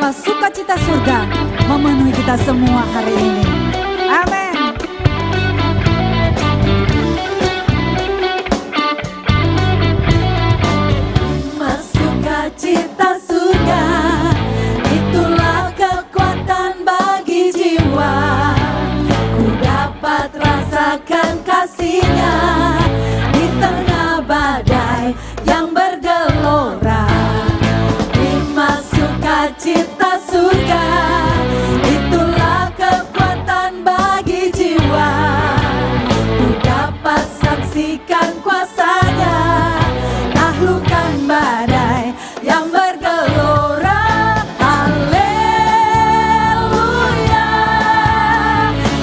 bahwa sukacita surga memenuhi kita semua hari ini. Amin. Sukacita surga, itulah kekuatan bagi jiwa. Ku dapat rasakan kasih-Nya di tengah badai yang bergelora. Terima sukacita surga, itulah kekuatan bagi jiwa. Ku dapat saksikan kuasa-Nya, taklukkan badai yang bergelora. Haleluya,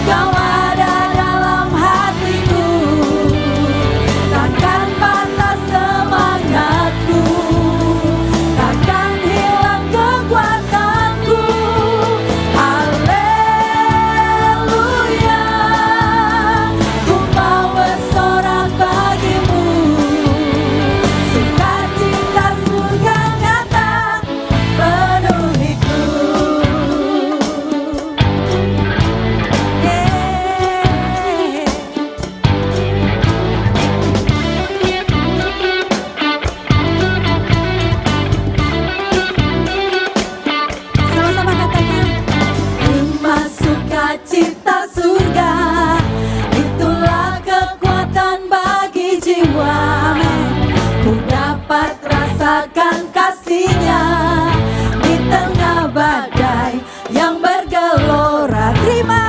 Kau ada dalam hatiku, takkan patah semangatku, takkan hilang kekuatanku. Haleluya, ku mau bersorak bagimu. Sukacita surga nyata penuhiku. Sama-sama katakan. Terima sukacita surga, itulah kekuatan bagi jiwa. Ku dapat rasakan kasih-Nya di tengah badai yang bergelora. Terima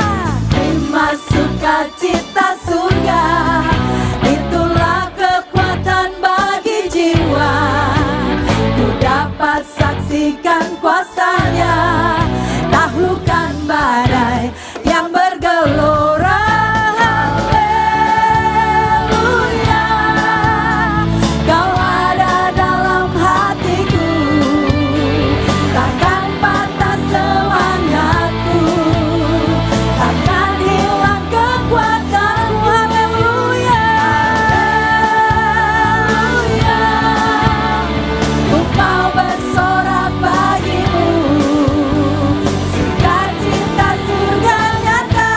sukacita surga, itulah kekuatan bagi jiwa. Ku dapat saksikan kuasa-Nya, taklukkan badai yang bergelora. Haleluya, Kau ada dalam hatiku, takkan patah semangatku, takkan hilang kekuatanku. Haleluya, haleluya, ku mau bersorak bagimu. Sukacita surga nyata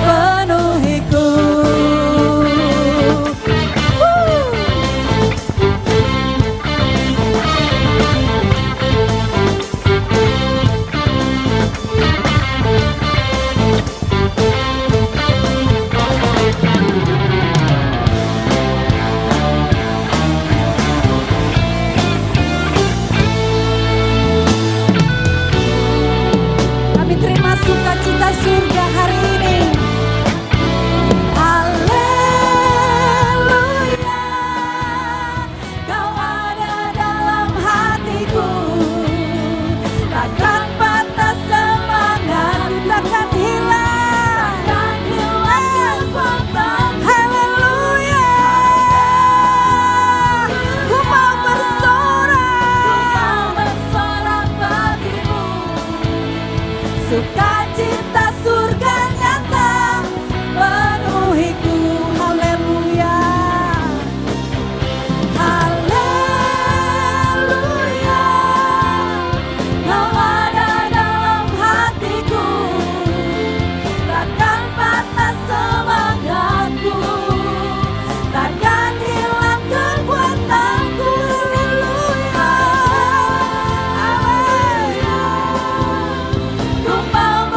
penuhiku. Kami terima sukacita surga hari ini. Haleluya, Kau ada dalam hatiku, takkan patah semangat, takkan hilang kekuatan. Haleluya, ku mau bersorak bagimu. Sukacita surga nyata penuhiku. Haleluya, haleluya, Kau ada dalam hatiku, takkan patah semangatku, takkan hilang kekuatanku. Haleluya, haleluya, ku mau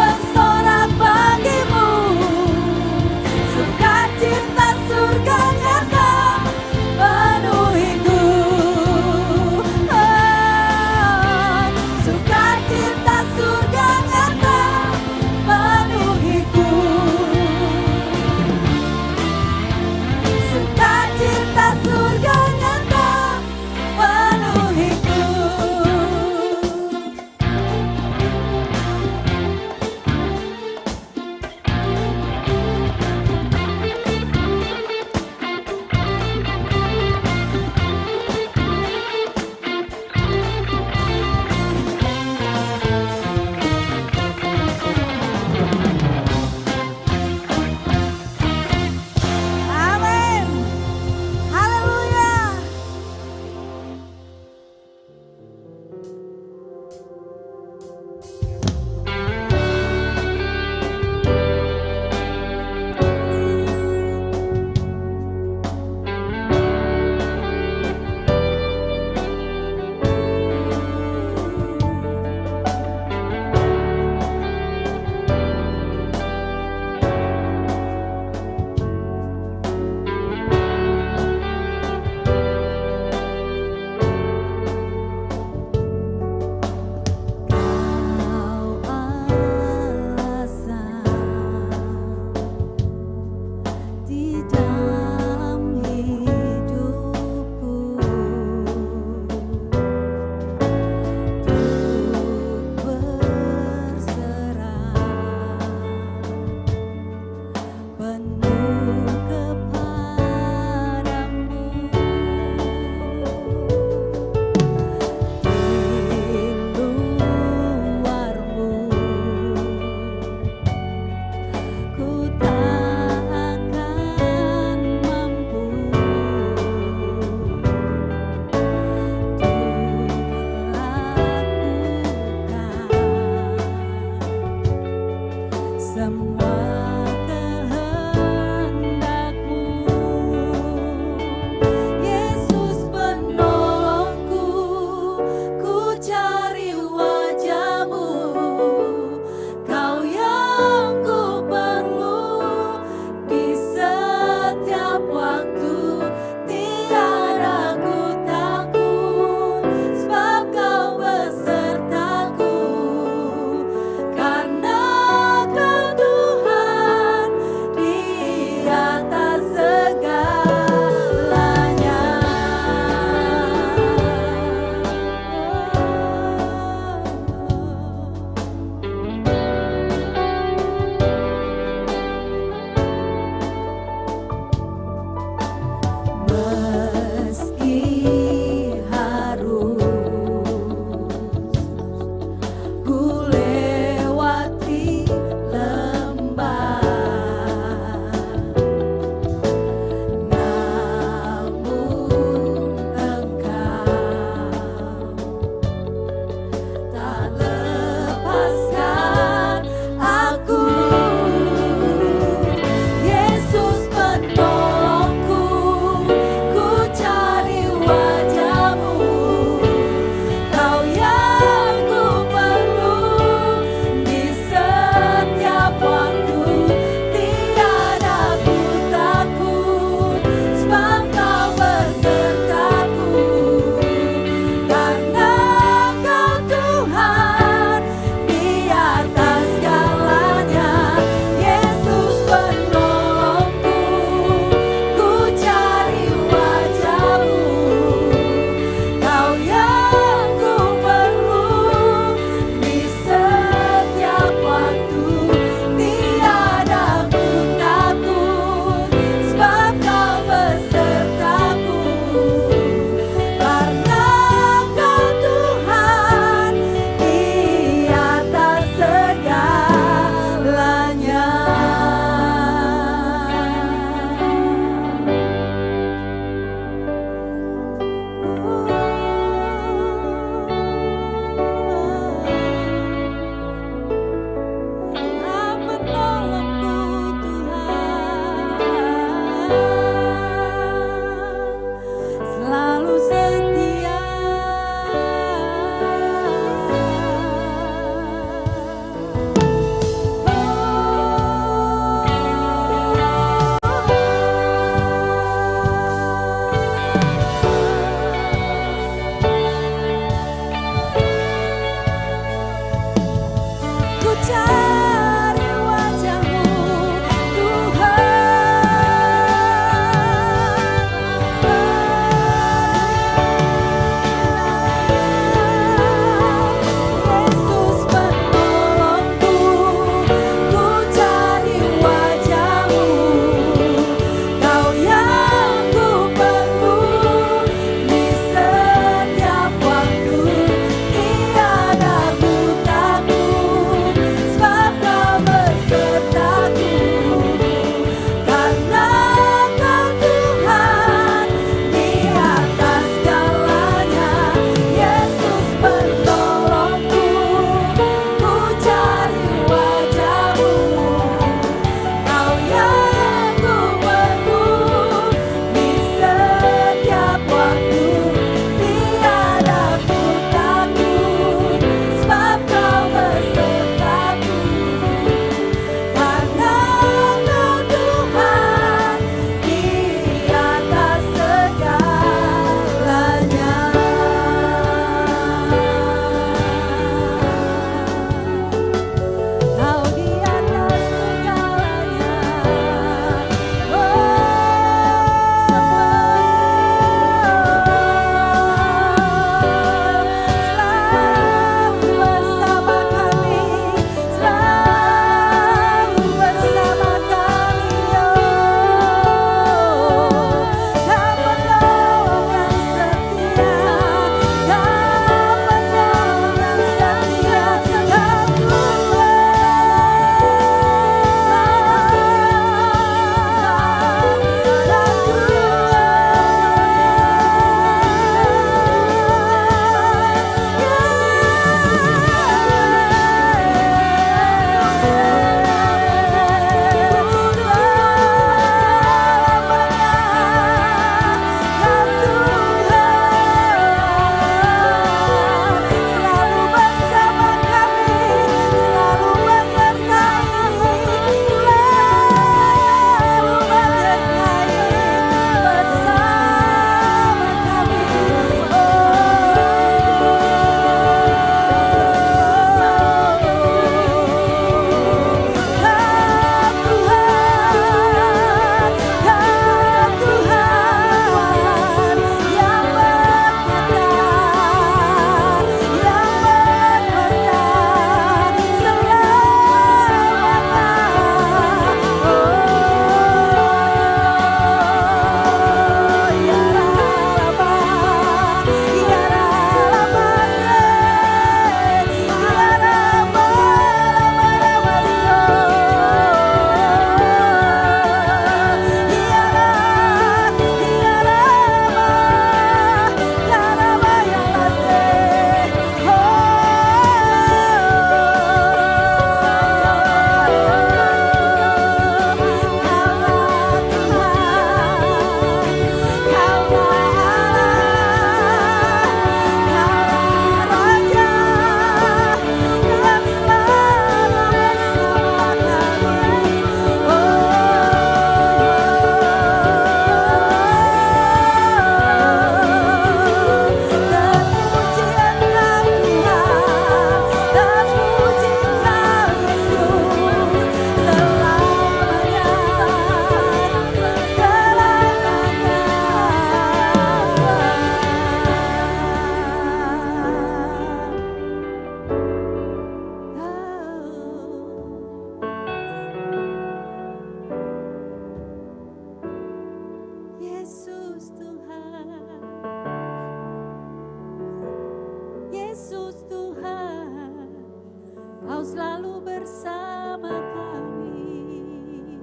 Engkau selalu bersama kami,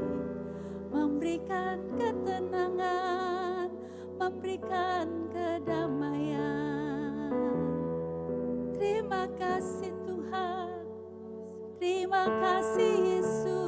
memberikan ketenangan, memberikan kedamaian. Terima kasih Tuhan, terima kasih Yesus.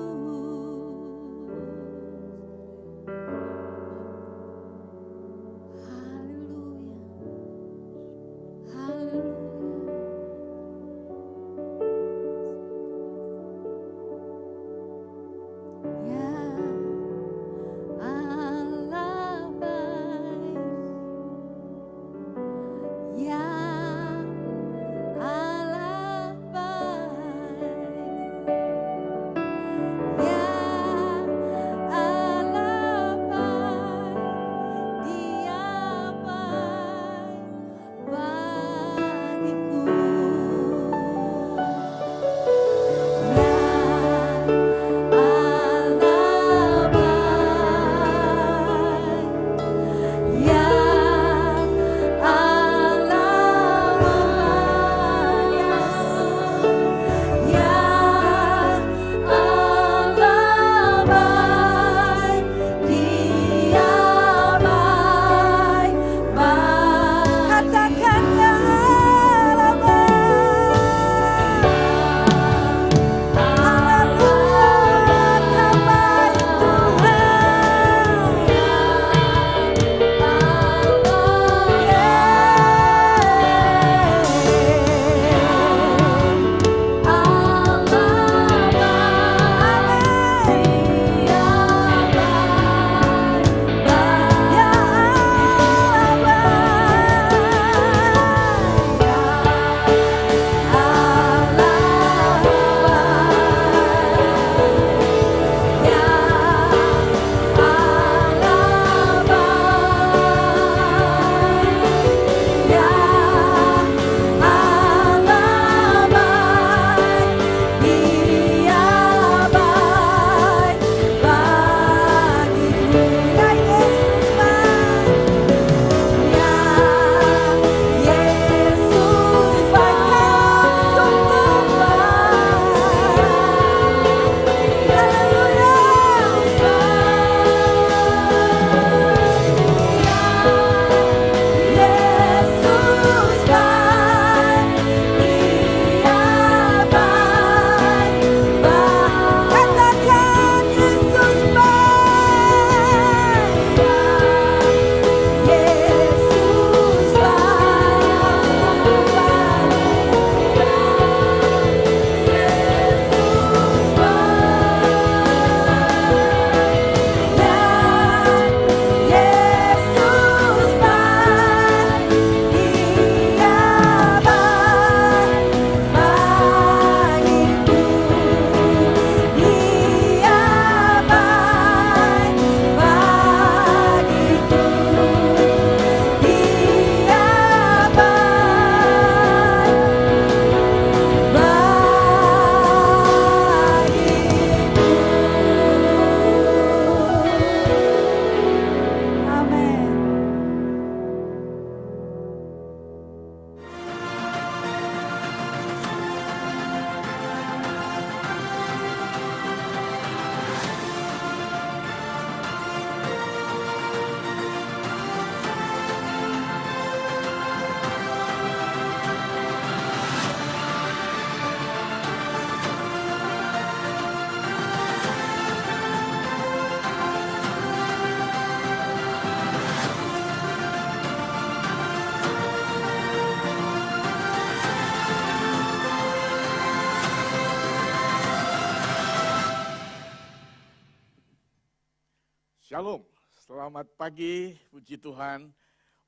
Shalom, selamat pagi, puji Tuhan.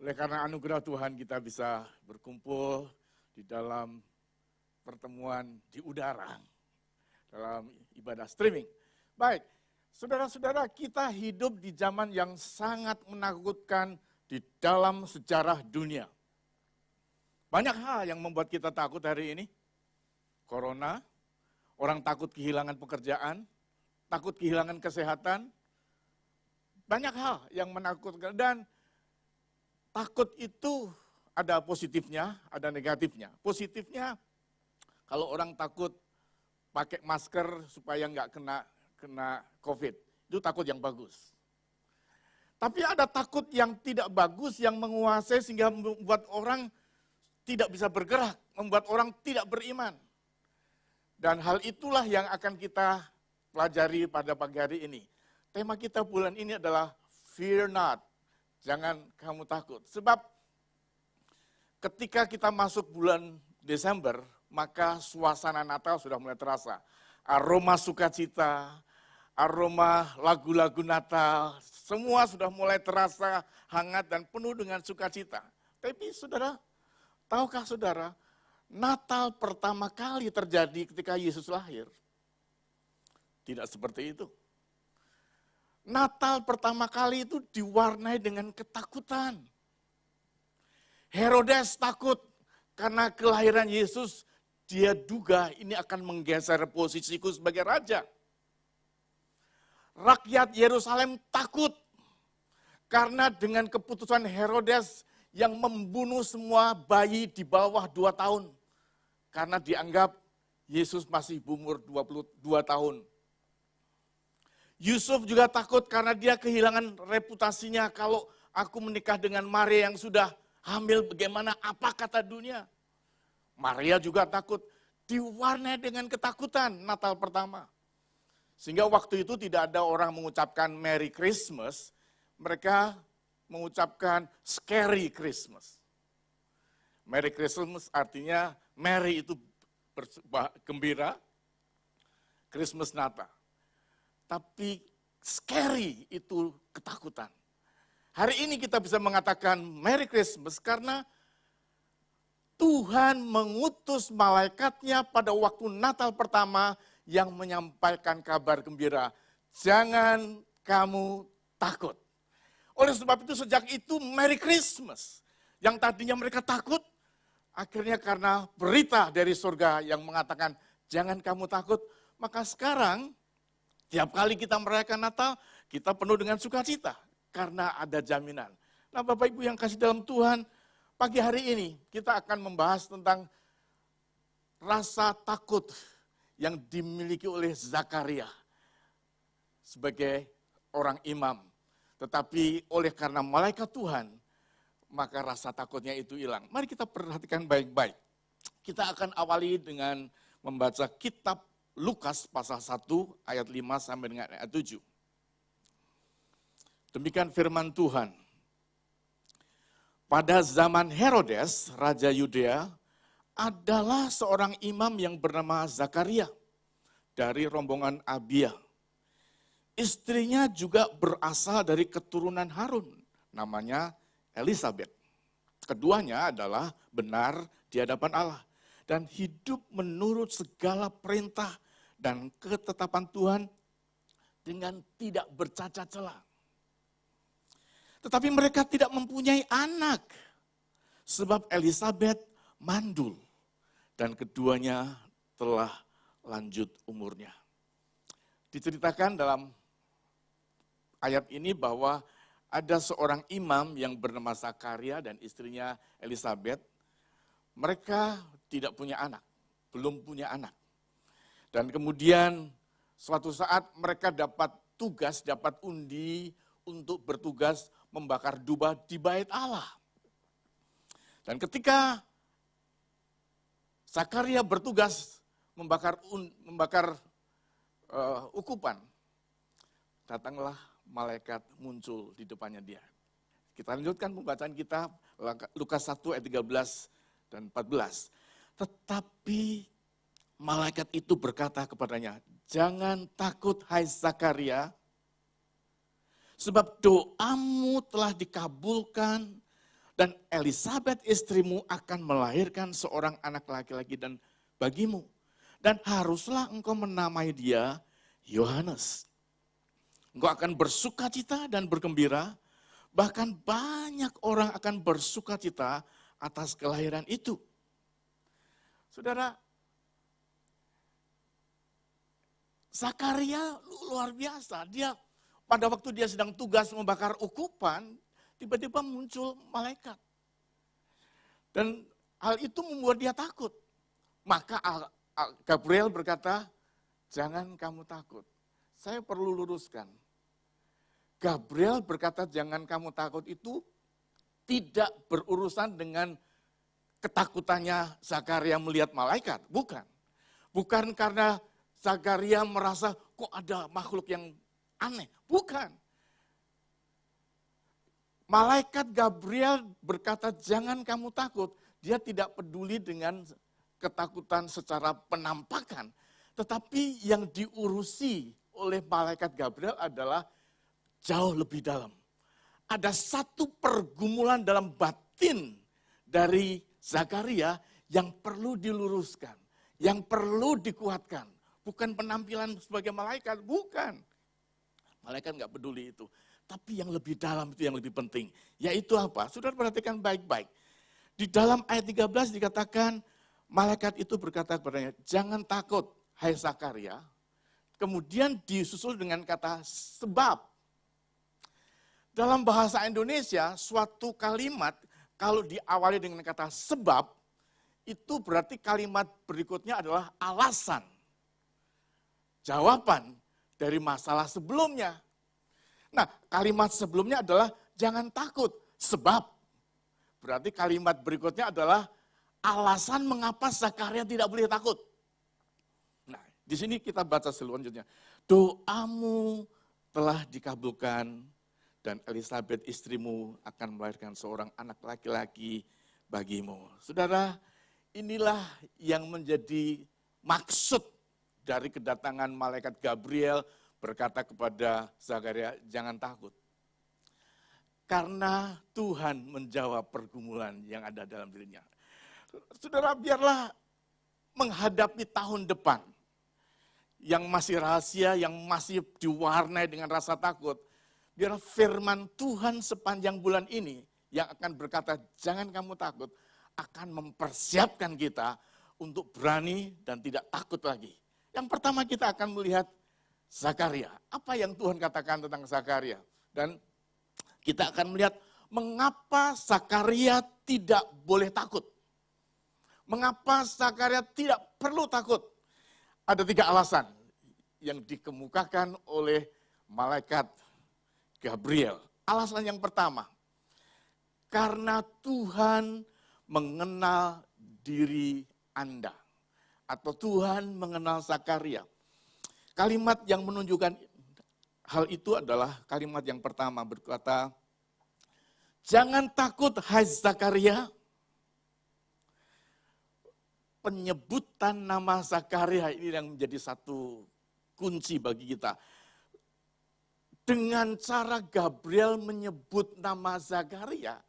Oleh karena anugerah Tuhan kita bisa berkumpul di dalam pertemuan di udara, dalam ibadah streaming. Baik, saudara-saudara, kita hidup di zaman yang sangat menakutkan di dalam sejarah dunia. Banyak hal yang membuat kita takut hari ini. Corona, orang takut kehilangan pekerjaan, takut kehilangan kesehatan. Banyak hal yang menakutkan dan takut itu ada positifnya, ada negatifnya. Positifnya kalau orang takut pakai masker supaya nggak kena COVID. Itu takut yang bagus. Tapi ada takut yang tidak bagus yang menguasai sehingga membuat orang tidak bisa bergerak, membuat orang tidak beriman. Dan hal itulah yang akan kita pelajari pada pagi hari ini. Tema kita bulan ini adalah Fear Not. Jangan kamu takut. Sebab ketika kita masuk bulan Desember, maka suasana Natal sudah mulai terasa. Aroma sukacita, aroma lagu-lagu Natal, semua sudah mulai terasa hangat dan penuh dengan sukacita. Tapi saudara, tahukah saudara, Natal pertama kali terjadi ketika Yesus lahir? Tidak seperti itu. Natal pertama kali itu diwarnai dengan ketakutan. Herodes takut karena kelahiran Yesus, dia duga ini akan menggeser posisiku sebagai raja. Rakyat Yerusalem takut karena dengan keputusan Herodes yang membunuh semua bayi di bawah 2 tahun. Karena dianggap Yesus masih berumur 22 tahun. Yusuf juga takut karena dia kehilangan reputasinya. Kalau aku menikah dengan Maria yang sudah hamil, bagaimana, apa kata dunia? Maria juga takut, diwarnai dengan ketakutan Natal pertama. Sehingga waktu itu tidak ada orang mengucapkan Merry Christmas, mereka mengucapkan Scary Christmas. Merry Christmas artinya Merry itu gembira, Christmas Natal. Tapi scary itu ketakutan. Hari ini kita bisa mengatakan Merry Christmas karena Tuhan mengutus malaikatnya pada waktu Natal pertama yang menyampaikan kabar gembira. Jangan kamu takut. Oleh sebab itu sejak itu Merry Christmas. Yang tadinya mereka takut, akhirnya karena berita dari surga yang mengatakan jangan kamu takut. Maka sekarang tiap kali kita merayakan Natal, kita penuh dengan sukacita karena ada jaminan. Nah Bapak Ibu yang kasih dalam Tuhan, pagi hari ini kita akan membahas tentang rasa takut yang dimiliki oleh Zakaria sebagai orang imam. Tetapi oleh karena malaikat Tuhan, maka rasa takutnya itu hilang. Mari kita perhatikan baik-baik. Kita akan awali dengan membaca kitab Lukas pasal 1 ayat 5 sampai dengan ayat 7. Demikian firman Tuhan. Pada zaman Herodes, Raja Yudea, adalah seorang imam yang bernama Zakaria dari rombongan Abia. Istrinya juga berasal dari keturunan Harun, namanya Elisabet. Keduanya adalah benar di hadapan Allah dan hidup menurut segala perintah dan ketetapan Tuhan dengan tidak bercacat celah. Tetapi mereka tidak mempunyai anak, sebab Elisabet mandul dan keduanya telah lanjut umurnya. Diceritakan dalam ayat ini bahwa ada seorang imam yang bernama Zakaria dan istrinya Elisabet. Mereka tidak punya anak, belum punya anak. Dan kemudian suatu saat mereka dapat tugas, dapat undi untuk bertugas membakar duba di bait Allah. Dan ketika Zakaria bertugas membakar ukupan, datanglah malaikat muncul di depannya dia. Kita lanjutkan pembacaan kita, Lukas 1 ayat 13 dan 14. Tetapi malaikat itu berkata kepadanya, jangan takut hai Zakaria, sebab doamu telah dikabulkan dan Elisabet istrimu akan melahirkan seorang anak laki-laki dan bagimu. Dan haruslah engkau menamai dia Yohanes. Engkau akan bersukacita dan bergembira, bahkan banyak orang akan bersukacita atas kelahiran itu. Saudara, Zakaria luar biasa. Dia pada waktu dia sedang tugas membakar ukupan, tiba-tiba muncul malaikat. Dan hal itu membuat dia takut. Maka Gabriel berkata, jangan kamu takut. Saya perlu luruskan. Gabriel berkata jangan kamu takut itu tidak berurusan dengan ketakutannya Zakaria melihat malaikat. Bukan. Bukan karena Zakaria merasa kok ada makhluk yang aneh. Bukan. Malaikat Gabriel berkata jangan kamu takut. Dia tidak peduli dengan ketakutan secara penampakan. Tetapi yang diurusi oleh malaikat Gabriel adalah jauh lebih dalam. Ada satu pergumulan dalam batin dari Zakaria yang perlu diluruskan, yang perlu dikuatkan. Bukan penampilan sebagai malaikat, bukan. Malaikat nggak peduli itu. Tapi yang lebih dalam itu yang lebih penting. Yaitu apa? Saudara perhatikan baik-baik. Di dalam ayat 13 dikatakan, malaikat itu berkata kepadanya, jangan takut, hai Zakaria. Kemudian disusul dengan kata sebab. Dalam bahasa Indonesia, suatu kalimat kalau diawali dengan kata sebab, itu berarti kalimat berikutnya adalah alasan. Jawaban dari masalah sebelumnya. Nah, kalimat sebelumnya adalah jangan takut, sebab. Berarti kalimat berikutnya adalah alasan mengapa Zakaria tidak boleh takut. Nah, di sini kita baca selanjutnya. Doamu telah dikabulkan, dan Elisabeth istrimu akan melahirkan seorang anak laki-laki bagimu. Saudara, inilah yang menjadi maksud dari kedatangan malaikat Gabriel berkata kepada Zakaria, jangan takut. Karena Tuhan menjawab pergumulan yang ada dalam dirinya. Saudara, biarlah menghadapi tahun depan yang masih rahasia, yang masih diwarnai dengan rasa takut. Biar firman Tuhan sepanjang bulan ini yang akan berkata, jangan kamu takut, akan mempersiapkan kita untuk berani dan tidak takut lagi. Yang pertama kita akan melihat Zakaria. Apa yang Tuhan katakan tentang Zakaria? Dan kita akan melihat mengapa Zakaria tidak boleh takut. Mengapa Zakaria tidak perlu takut? Ada 3 alasan yang dikemukakan oleh malaikat Gabriel. Alasan yang pertama, karena Tuhan mengenal diri Anda. Atau Tuhan mengenal Zakaria. Kalimat yang menunjukkan hal itu adalah kalimat yang pertama berkata, jangan takut hai Zakaria. Penyebutan nama Zakaria ini yang menjadi satu kunci bagi kita. Dengan cara Gabriel menyebut nama Zakaria,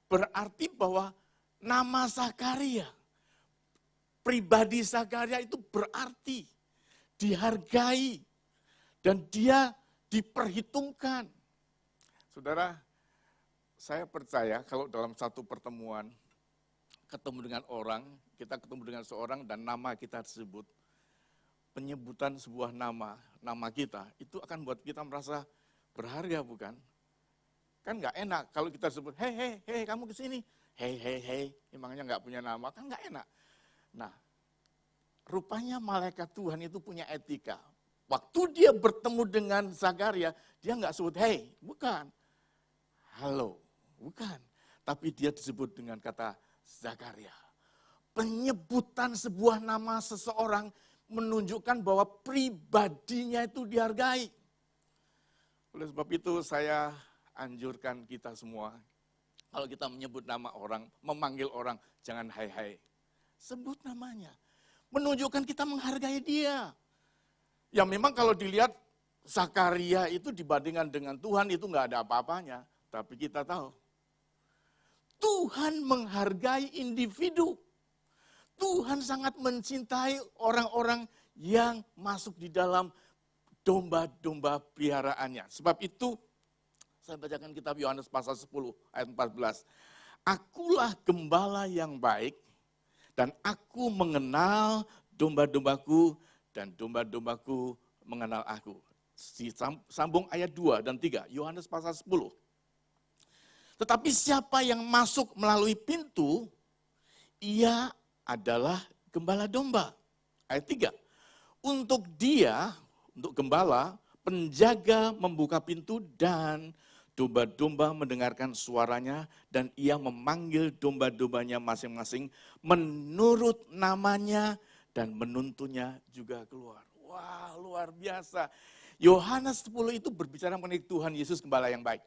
berarti bahwa nama Zakaria, pribadi Zakaria itu berarti, dihargai, dan dia diperhitungkan. Saudara, saya percaya kalau dalam satu pertemuan, ketemu dengan orang, kita ketemu dengan seorang dan nama kita disebut, penyebutan sebuah nama kita, itu akan buat kita merasa berharga, bukan? Kan nggak enak kalau kita sebut, hei kamu kesini, hei, emangnya nggak punya nama, kan nggak enak. Nah, rupanya malaikat Tuhan itu punya etika. Waktu dia bertemu dengan Zakaria, dia nggak sebut hei, bukan. Halo, bukan. Tapi dia disebut dengan kata Zakaria. Penyebutan sebuah nama seseorang menunjukkan bahwa pribadinya itu dihargai. Oleh sebab itu saya anjurkan kita semua, kalau kita menyebut nama orang, memanggil orang, jangan hai. Sebut namanya. Menunjukkan kita menghargai dia. Ya memang kalau dilihat Zakaria itu dibandingkan dengan Tuhan itu nggak ada apa-apanya. Tapi kita tahu, Tuhan menghargai individu. Tuhan sangat mencintai orang-orang yang masuk di dalam domba-domba peliharaannya. Sebab itu, saya bacakan kitab Yohanes pasal 10 ayat 14. Akulah gembala yang baik, dan aku mengenal domba-dombaku, dan domba-dombaku mengenal aku. Sambung ayat 2 dan 3, Yohanes pasal 10. Tetapi siapa yang masuk melalui pintu, ia adalah gembala domba. Ayat 3. Untuk dia, untuk gembala, penjaga membuka pintu dan domba-domba mendengarkan suaranya dan ia memanggil domba-dombanya masing-masing menurut namanya dan menuntunnya juga keluar. Wah, luar biasa. Yohanes 10 itu berbicara mengenai Tuhan Yesus gembala yang baik.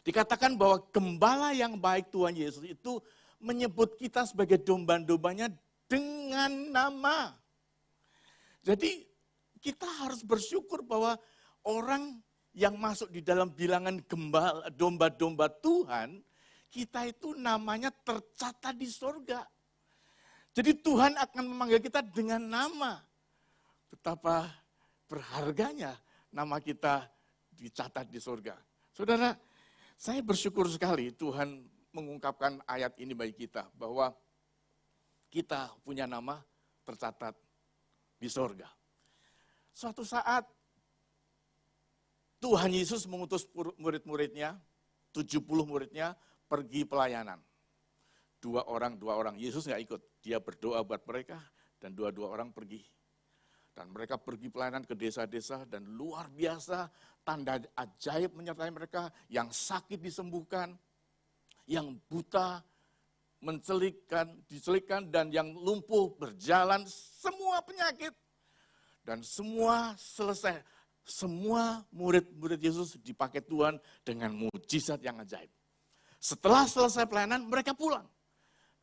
Dikatakan bahwa gembala yang baik Tuhan Yesus itu menyebut kita sebagai domba-dombanya dengan nama. Jadi kita harus bersyukur bahwa orang yang masuk di dalam bilangan gembala, domba-domba Tuhan, kita itu namanya tercatat di surga. Jadi Tuhan akan memanggil kita dengan nama. Betapa berharganya nama kita dicatat di surga. Saudara, saya bersyukur sekali Tuhan mengungkapkan ayat ini bagi kita, bahwa kita punya nama tercatat di surga. Suatu saat Tuhan Yesus mengutus murid-muridnya, 70 muridnya pergi pelayanan. Dua orang, Yesus nggak ikut. Dia berdoa buat mereka dan dua orang pergi. Dan mereka pergi pelayanan ke desa-desa dan luar biasa tanda ajaib menyertai mereka. Yang sakit disembuhkan, yang buta dicelikkan dan yang lumpuh berjalan, semua penyakit. Dan semua selesai. Semua murid-murid Yesus dipakai Tuhan dengan mujizat yang ajaib. Setelah selesai pelayanan, mereka pulang.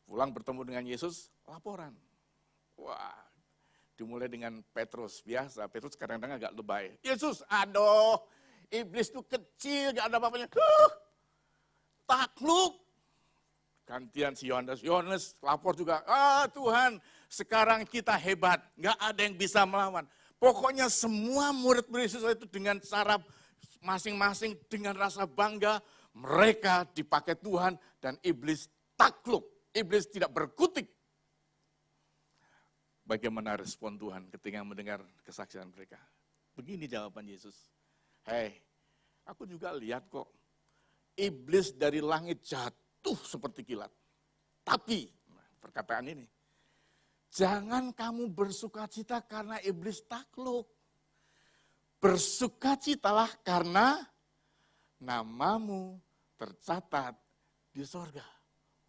Pulang bertemu dengan Yesus, laporan. Wah, dimulai dengan Petrus. Biasa, Petrus kadang-kadang agak lebay. Yesus, aduh, iblis itu kecil, gak ada apa-apanya. Takluk. Gantian si Yohanes lapor juga, Tuhan, sekarang kita hebat, gak ada yang bisa melawan. Pokoknya semua murid-murid Yesus itu dengan cara masing-masing, dengan rasa bangga, mereka dipakai Tuhan dan iblis takluk. Iblis tidak berkutik. Bagaimana respon Tuhan ketika mendengar kesaksian mereka? Begini jawaban Yesus. Hei, aku juga lihat kok, iblis dari langit jatuh seperti kilat. Tapi, perkataan ini, jangan kamu bersukacita karena iblis takluk. Bersukacitalah karena namamu tercatat di sorga.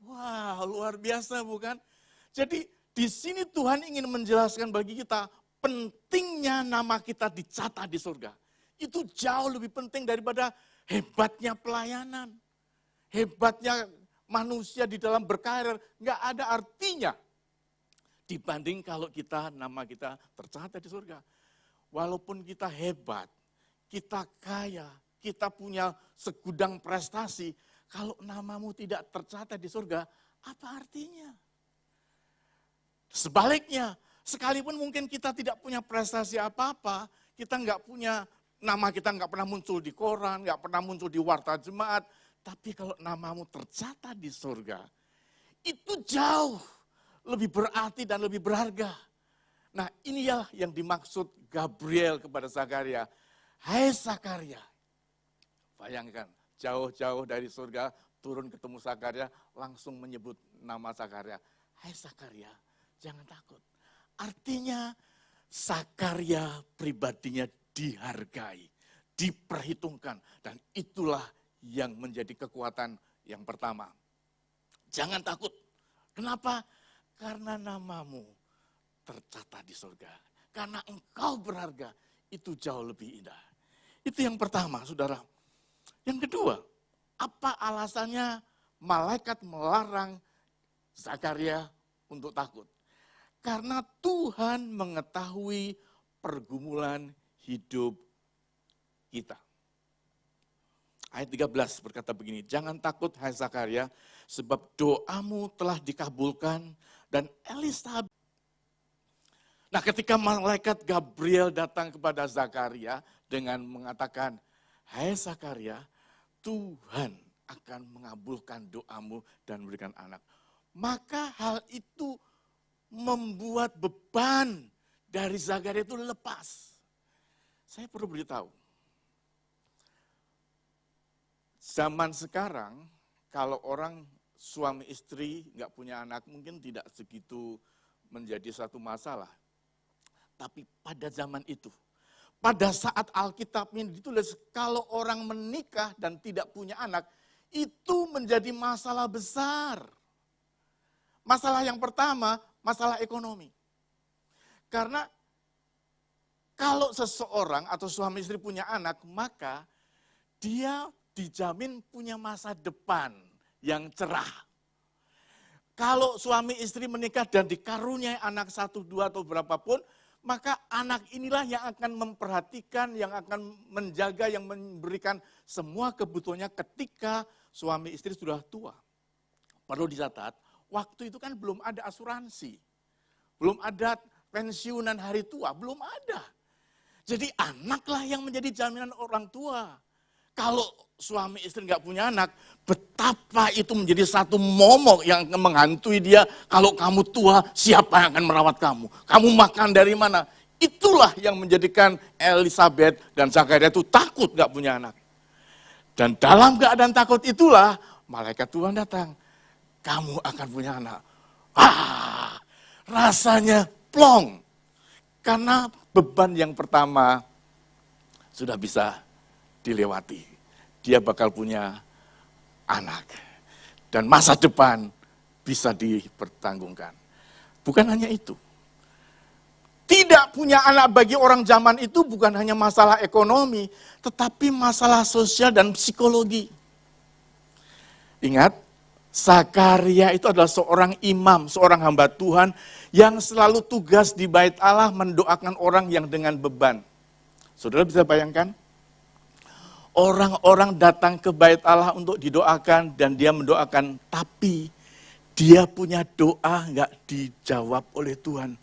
Wah, luar biasa bukan? Jadi di sini Tuhan ingin menjelaskan bagi kita pentingnya nama kita dicatat di surga. Itu jauh lebih penting daripada hebatnya pelayanan. Hebatnya manusia di dalam berkarir, nggak ada artinya. Dibanding kalau nama kita tercatat di surga. Walaupun kita hebat, kita kaya, kita punya segudang prestasi, kalau namamu tidak tercatat di surga, apa artinya? Sebaliknya, sekalipun mungkin kita tidak punya prestasi apa-apa, kita nggak punya, nama kita nggak pernah muncul di koran, nggak pernah muncul di warta jemaat, tapi kalau namamu tercatat di surga, itu jauh lebih berarti dan lebih berharga. Nah, inilah yang dimaksud Gabriel kepada Zakaria. Hai Zakaria, bayangkan jauh-jauh dari surga turun ketemu Zakaria, langsung menyebut nama Zakaria. Hai Zakaria, jangan takut. Artinya Zakaria pribadinya dihargai, diperhitungkan, dan itulah yang menjadi kekuatan yang pertama. Jangan takut. Kenapa? Karena namamu tercatat di surga. Karena engkau berharga, itu jauh lebih indah. Itu yang pertama, saudara. Yang kedua, apa alasannya malaikat melarang Zakaria untuk takut? Karena Tuhan mengetahui pergumulan hidup kita. Ayat 13 berkata begini, jangan takut hai Zakaria, sebab doamu telah dikabulkan dan Elisabet. Nah, ketika malaikat Gabriel datang kepada Zakaria dengan mengatakan, hai Zakaria, Tuhan akan mengabulkan doamu dan memberikan anak. Maka hal itu membuat beban dari Zakaria itu lepas. Saya perlu beritahu, zaman sekarang kalau orang suami istri nggak punya anak mungkin tidak segitu menjadi satu masalah. Tapi pada zaman itu, pada saat Alkitab ini ditulis, kalau orang menikah dan tidak punya anak, itu menjadi masalah besar. Masalah yang pertama, masalah ekonomi. Karena kalau seseorang atau suami istri punya anak, maka dia dijamin punya masa depan yang cerah. Kalau suami istri menikah dan dikaruniai anak 1, 2 atau berapapun, maka anak inilah yang akan memperhatikan, yang akan menjaga, yang memberikan semua kebutuhannya ketika suami istri sudah tua. Perlu dicatat, waktu itu kan belum ada asuransi, belum ada pensiunan hari tua, belum ada. Jadi anaklah yang menjadi jaminan orang tua. Kalau suami istri nggak punya anak, betapa itu menjadi satu momok yang menghantui dia. Kalau kamu tua, siapa yang akan merawat kamu? Kamu makan dari mana? Itulah yang menjadikan Elizabeth dan Zakaria itu takut nggak punya anak. Dan dalam keadaan takut itulah, malaikat Tuhan datang. Kamu akan punya anak. Rasanya plong. Karena beban yang pertama sudah bisa dilewati. Dia bakal punya anak. Dan masa depan bisa dipertanggungkan. Bukan hanya itu. Tidak punya anak bagi orang zaman itu bukan hanya masalah ekonomi, tetapi masalah sosial dan psikologi. Ingat, Zakaria itu adalah seorang imam, seorang hamba Tuhan yang selalu tugas di bait Allah mendoakan orang yang dengan beban. Saudara bisa bayangkan? Orang-orang datang ke bait Allah untuk didoakan dan dia mendoakan, tapi dia punya doa nggak dijawab oleh Tuhan.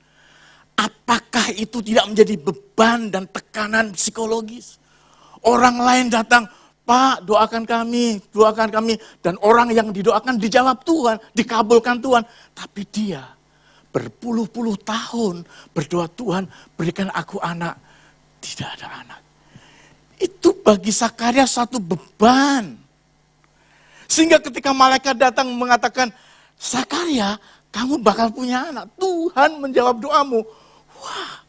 Apakah itu tidak menjadi beban dan tekanan psikologis? Orang lain datang, Pak doakan kami. Dan orang yang didoakan dijawab Tuhan, dikabulkan Tuhan. Tapi dia berpuluh-puluh tahun berdoa, Tuhan berikan aku anak. Tidak ada anak. Itu bagi Zakaria satu beban. Sehingga ketika malaikat datang mengatakan, Zakaria, kamu bakal punya anak. Tuhan menjawab doamu. Wah,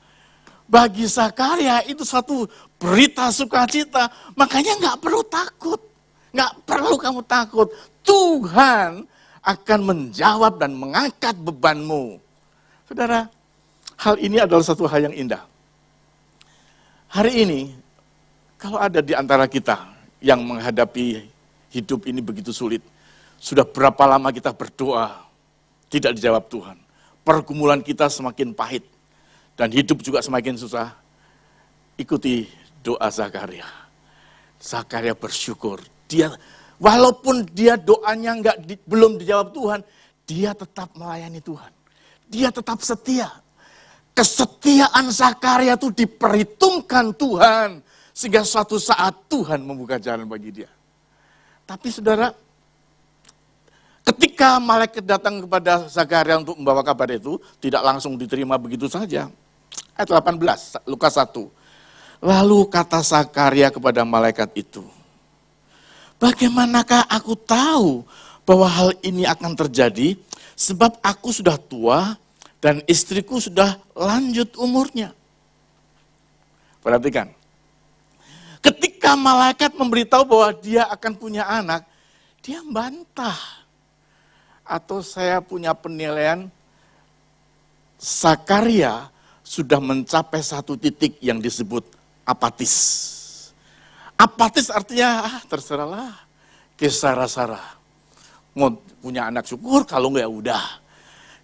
bagi Zakaria itu satu berita sukacita. Makanya nggak perlu takut. Nggak perlu kamu takut. Tuhan akan menjawab dan mengangkat bebanmu. Saudara, hal ini adalah satu hal yang indah. Hari ini, kalau ada di antara kita yang menghadapi hidup ini begitu sulit, sudah berapa lama kita berdoa, tidak dijawab Tuhan. Pergumulan kita semakin pahit, dan hidup juga semakin susah. Ikuti doa Zakaria. Zakaria bersyukur. Walaupun dia doanya belum dijawab Tuhan, dia tetap melayani Tuhan. Dia tetap setia. Kesetiaan Zakaria itu diperhitungkan Tuhan. Sehingga suatu saat Tuhan membuka jalan bagi dia. Tapi saudara, ketika malaikat datang kepada Zakaria untuk membawa kabar itu, tidak langsung diterima begitu saja. Ayat 18, Lukas 1. Lalu kata Zakaria kepada malaikat itu, bagaimanakah aku tahu bahwa hal ini akan terjadi, sebab aku sudah tua dan istriku sudah lanjut umurnya. Perhatikan. Ketika malaikat memberitahu bahwa dia akan punya anak, dia bantah. Atau saya punya penilaian, Zakaria sudah mencapai satu titik yang disebut apatis. Apatis artinya, terserahlah, kesara-sara. Mau punya anak syukur, kalau enggak ya udah.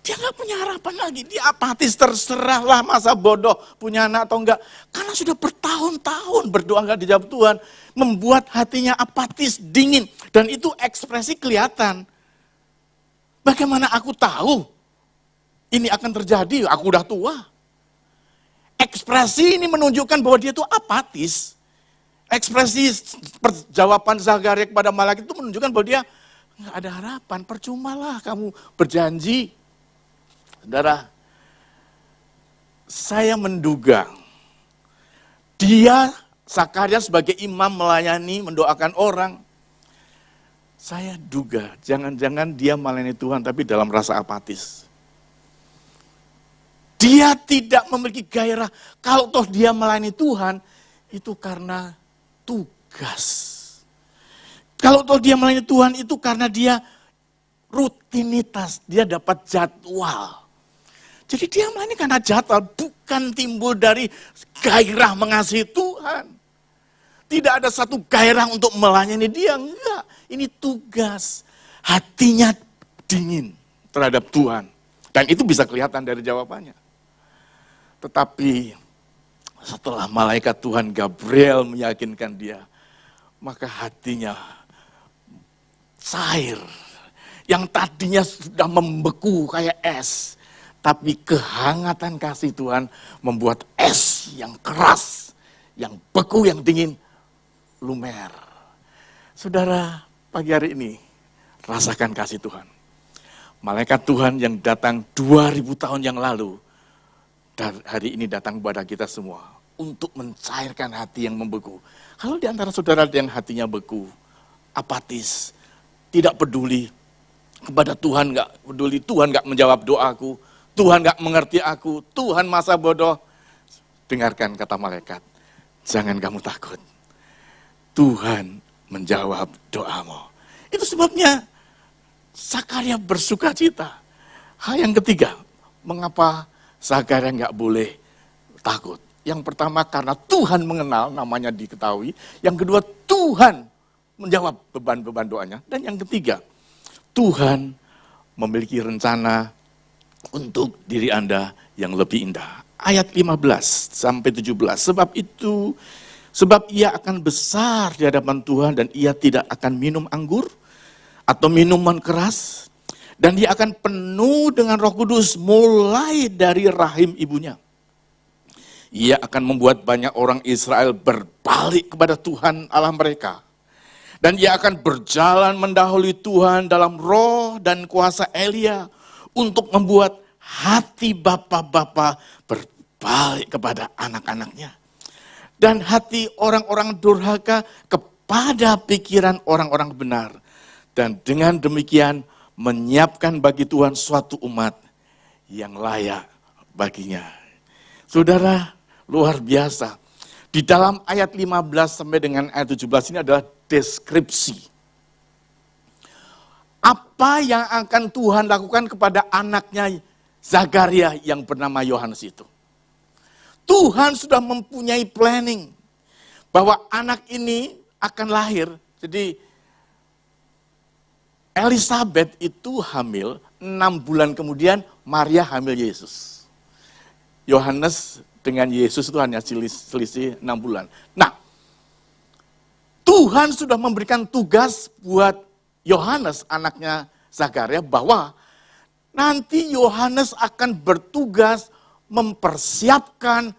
Dia nggak punya harapan lagi, dia apatis, terserahlah masa bodoh punya anak atau enggak. Karena sudah bertahun-tahun berdoa nggak dijawab Tuhan, membuat hatinya apatis, dingin. Dan itu ekspresi kelihatan. Bagaimana aku tahu ini akan terjadi, aku udah tua. Ekspresi ini menunjukkan bahwa dia itu apatis. Ekspresi jawaban Zakaria kepada malaikat itu menunjukkan bahwa dia nggak ada harapan, percumalah kamu berjanji. Saudara, saya menduga dia, Zakaria sebagai imam melayani, mendoakan orang. Saya duga, jangan-jangan dia melayani Tuhan tapi dalam rasa apatis. Dia tidak memiliki gairah. Kalau toh dia melayani Tuhan, itu karena tugas. Kalau toh dia melayani Tuhan, itu karena dia rutinitas. Dia dapat jadwal. Jadi dia melayani karena jadwal, bukan timbul dari gairah mengasihi Tuhan. Tidak ada satu gairah untuk melayani dia, enggak. Ini tugas. Hatinya dingin terhadap Tuhan. Dan itu bisa kelihatan dari jawabannya. Tetapi setelah malaikat Tuhan Gabriel meyakinkan dia, maka hatinya cair. Yang tadinya sudah membeku kayak es. Tapi kehangatan kasih Tuhan membuat es yang keras, yang beku, yang dingin, lumer. Saudara, pagi hari ini rasakan kasih Tuhan. Malaikat Tuhan yang datang 2000 tahun yang lalu, dan hari ini datang kepada kita semua untuk mencairkan hati yang membeku. Kalau di antara saudara yang hatinya beku, apatis, tidak peduli kepada Tuhan, nggak peduli, Tuhan nggak menjawab doaku, Tuhan nggak mengerti aku, Tuhan masa bodoh. Dengarkan kata malaikat, jangan kamu takut. Tuhan menjawab doamu. Itu sebabnya Zakaria bersuka cita. Hal yang ketiga, mengapa Zakaria nggak boleh takut? Yang pertama karena Tuhan mengenal, namanya diketahui. Yang kedua, Tuhan menjawab beban-beban doanya. Dan yang ketiga, Tuhan memiliki rencana untuk diri Anda yang lebih indah. Ayat 15 sampai 17. Sebab ia akan besar di hadapan Tuhan dan ia tidak akan minum anggur atau minuman keras. Dan dia akan penuh dengan Roh Kudus mulai dari rahim ibunya. Ia akan membuat banyak orang Israel berbalik kepada Tuhan Allah mereka. Dan ia akan berjalan mendahului Tuhan dalam roh dan kuasa Elia untuk membuat hati bapa-bapa berbalik kepada anak-anaknya. Dan hati orang-orang durhaka kepada pikiran orang-orang benar. Dan dengan demikian menyiapkan bagi Tuhan suatu umat yang layak baginya. Saudara, luar biasa. Di dalam ayat 15 sampai dengan ayat 17 ini adalah deskripsi. Apa yang akan Tuhan lakukan kepada anaknya Zakaria yang bernama Yohanes itu. Tuhan sudah mempunyai planning bahwa anak ini akan lahir. Jadi Elizabeth itu hamil, 6 bulan kemudian Maria hamil Yesus. Yohanes dengan Yesus itu hanya selisih 6 bulan. Nah, Tuhan sudah memberikan tugas buat Yohanes, anaknya Zakaria, bahwa nanti Yohanes akan bertugas mempersiapkan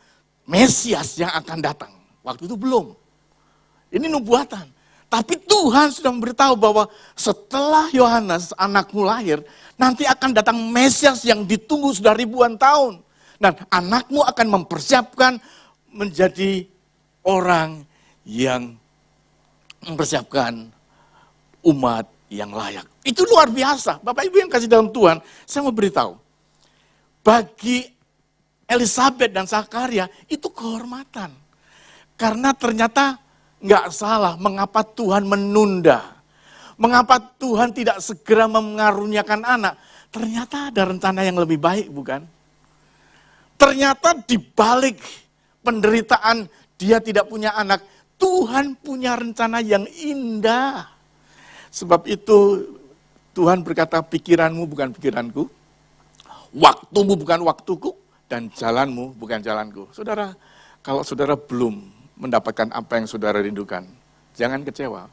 Mesias yang akan datang. Waktu itu belum. Ini nubuatan. Tapi Tuhan sudah memberitahu bahwa setelah Yohanes, anakmu lahir, nanti akan datang Mesias yang ditunggu sudah ribuan tahun. Dan anakmu akan mempersiapkan menjadi orang yang mempersiapkan umat yang layak. Itu luar biasa. Bapak Ibu yang kasih dalam Tuhan, saya mau beritahu. Bagi Elizabeth dan Zakaria itu kehormatan. Karena ternyata nggak salah mengapa Tuhan menunda. Mengapa Tuhan tidak segera mengaruniakan anak. Ternyata ada rencana yang lebih baik, bukan? Ternyata di balik penderitaan dia tidak punya anak, Tuhan punya rencana yang indah. Sebab itu Tuhan berkata, pikiranmu bukan pikiranku, waktumu bukan waktuku, dan jalanmu bukan jalanku. Saudara, kalau saudara belum mendapatkan apa yang saudara rindukan, jangan kecewa.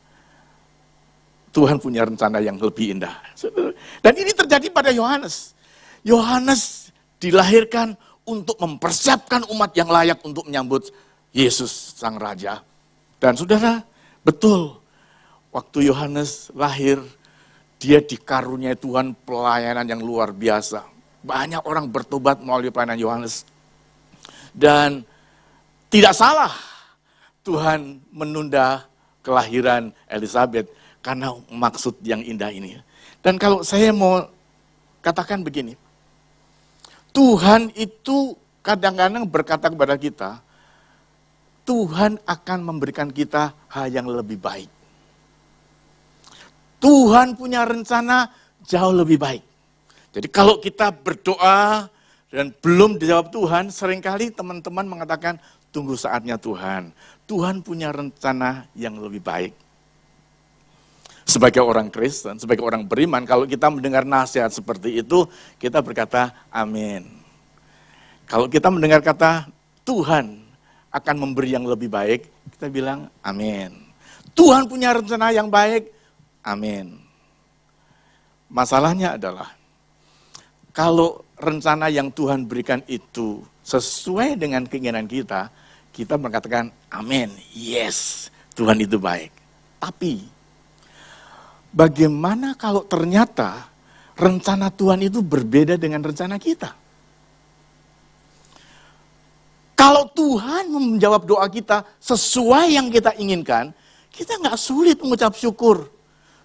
Tuhan punya rencana yang lebih indah. Dan ini terjadi pada Yohanes. Yohanes dilahirkan untuk mempersiapkan umat yang layak untuk menyambut Yesus Sang Raja. Dan saudara, betul, waktu Yohanes lahir, dia dikaruniai Tuhan pelayanan yang luar biasa. Banyak orang bertobat melalui pelayanan Yohanes. Dan tidak salah Tuhan menunda kelahiran Elizabeth karena maksud yang indah ini. Dan kalau saya mau katakan begini, Tuhan itu kadang-kadang berkata kepada kita, Tuhan akan memberikan kita hal yang lebih baik. Tuhan punya rencana jauh lebih baik. Jadi kalau kita berdoa dan belum dijawab Tuhan, seringkali teman-teman mengatakan, tunggu saatnya Tuhan. Tuhan punya rencana yang lebih baik. Sebagai orang Kristen, sebagai orang beriman, kalau kita mendengar nasihat seperti itu, kita berkata, amin. Kalau kita mendengar kata, Tuhan akan memberi yang lebih baik, kita bilang, amin. Tuhan punya rencana yang baik, amin. Masalahnya adalah, kalau rencana yang Tuhan berikan itu sesuai dengan keinginan kita mengatakan, amin, yes, Tuhan itu baik. Tapi, bagaimana kalau ternyata rencana Tuhan itu berbeda dengan rencana kita? Kalau Tuhan menjawab doa kita sesuai yang kita inginkan, kita nggak sulit mengucap syukur.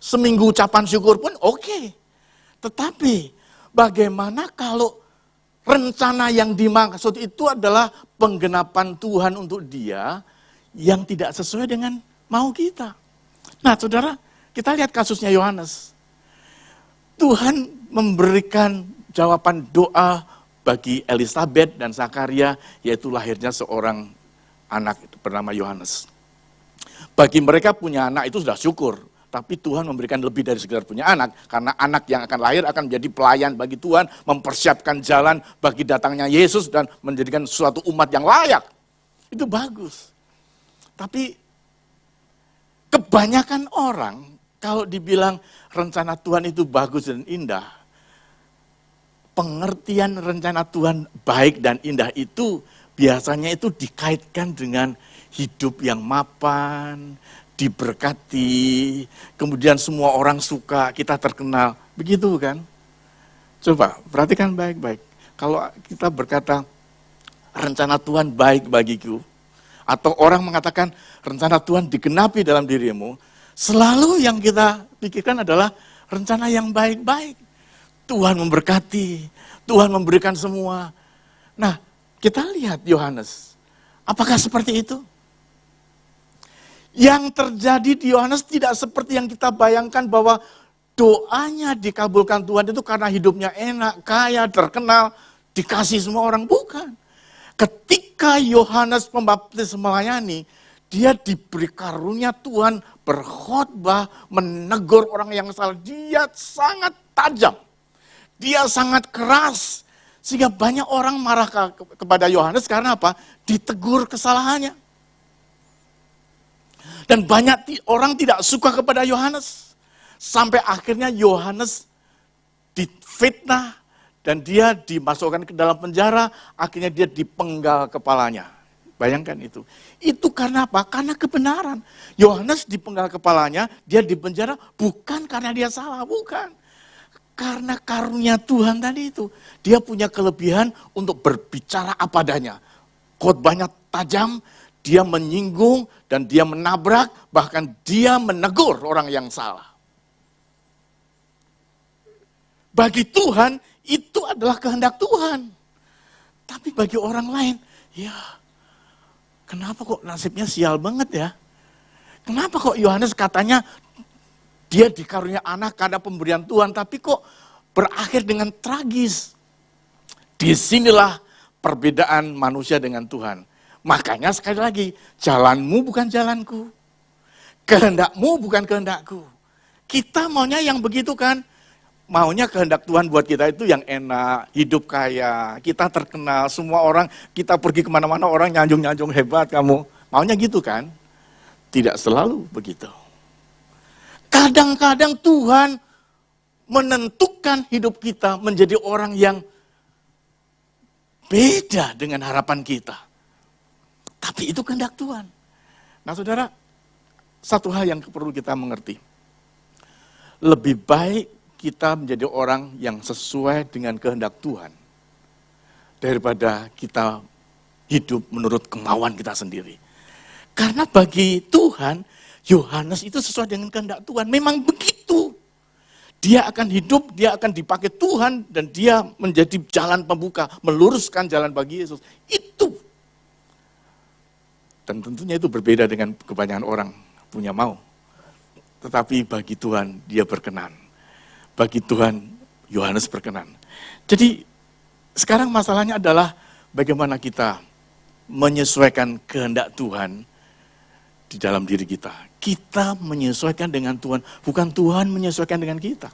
Seminggu ucapan syukur pun oke. Tetapi bagaimana kalau rencana yang dimaksud itu adalah penggenapan Tuhan untuk dia yang tidak sesuai dengan mau kita. Nah saudara, kita lihat kasusnya Yohanes. Tuhan memberikan jawaban doa bagi Elisabet dan Zakaria, yaitu lahirnya seorang anak bernama Yohanes. Bagi mereka punya anak itu sudah syukur, tapi Tuhan memberikan lebih dari sekedar punya anak, karena anak yang akan lahir akan menjadi pelayan bagi Tuhan, mempersiapkan jalan bagi datangnya Yesus dan menjadikan suatu umat yang layak. Itu bagus. Tapi kebanyakan orang kalau dibilang rencana Tuhan itu bagus dan indah, pengertian rencana Tuhan baik dan indah itu biasanya itu dikaitkan dengan hidup yang mapan, diberkati, kemudian semua orang suka, kita terkenal. Begitu kan? Coba perhatikan baik-baik. Kalau kita berkata rencana Tuhan baik bagiku, atau orang mengatakan rencana Tuhan digenapi dalam dirimu, selalu yang kita pikirkan adalah rencana yang baik-baik. Tuhan memberkati, Tuhan memberikan semua. Nah, kita lihat Yohanes. Apakah seperti itu? Yang terjadi di Yohanes tidak seperti yang kita bayangkan bahwa doanya dikabulkan Tuhan itu karena hidupnya enak, kaya, terkenal, dikasih semua orang. Bukan. Ketika Yohanes Pembaptis melayani, dia diberi karunia Tuhan berkhotbah, menegur orang yang salah. Dia sangat tajam. Dia sangat keras, sehingga banyak orang marah kepada Yohanes karena apa? Ditegur kesalahannya. Dan banyak orang tidak suka kepada Yohanes. Sampai akhirnya Yohanes difitnah dan dia dimasukkan ke dalam penjara, akhirnya dia dipenggal kepalanya. Bayangkan itu. Itu karena apa? Karena kebenaran. Yohanes dipenggal kepalanya, dia dipenjara bukan karena dia salah, bukan. Karena karunia Tuhan tadi itu, dia punya kelebihan untuk berbicara apa adanya. Khotbahnya tajam, dia menyinggung dan dia menabrak, bahkan dia menegur orang yang salah. Bagi Tuhan, itu adalah kehendak Tuhan. Tapi bagi orang lain, ya kenapa kok nasibnya sial banget ya? Kenapa kok Yohanes katanya dia dikarunia anak karena pemberian Tuhan, tapi kok berakhir dengan tragis. Disinilah perbedaan manusia dengan Tuhan. Makanya sekali lagi, jalanmu bukan jalanku. Kehendakmu bukan kehendakku. Kita maunya yang begitu kan? Maunya kehendak Tuhan buat kita itu yang enak, hidup kaya, kita terkenal, semua orang, kita pergi kemana-mana orang nyanjung-nyanjung hebat kamu. Maunya gitu kan? Tidak selalu begitu. Kadang-kadang Tuhan menentukan hidup kita menjadi orang yang beda dengan harapan kita. Tapi itu kehendak Tuhan. Nah saudara, satu hal yang perlu kita mengerti. Lebih baik kita menjadi orang yang sesuai dengan kehendak Tuhan daripada kita hidup menurut kemauan kita sendiri. Karena bagi Tuhan, Yohanes itu sesuai dengan kehendak Tuhan. Memang begitu. Dia akan hidup, dia akan dipakai Tuhan, dan dia menjadi jalan pembuka, meluruskan jalan bagi Yesus. Itu. Dan tentunya itu berbeda dengan kebanyakan orang punya mau. Tetapi bagi Tuhan, dia berkenan. Bagi Tuhan, Yohanes berkenan. Jadi, sekarang masalahnya adalah bagaimana kita menyesuaikan kehendak Tuhan di dalam diri kita. Kita menyesuaikan dengan Tuhan, bukan Tuhan menyesuaikan dengan kita.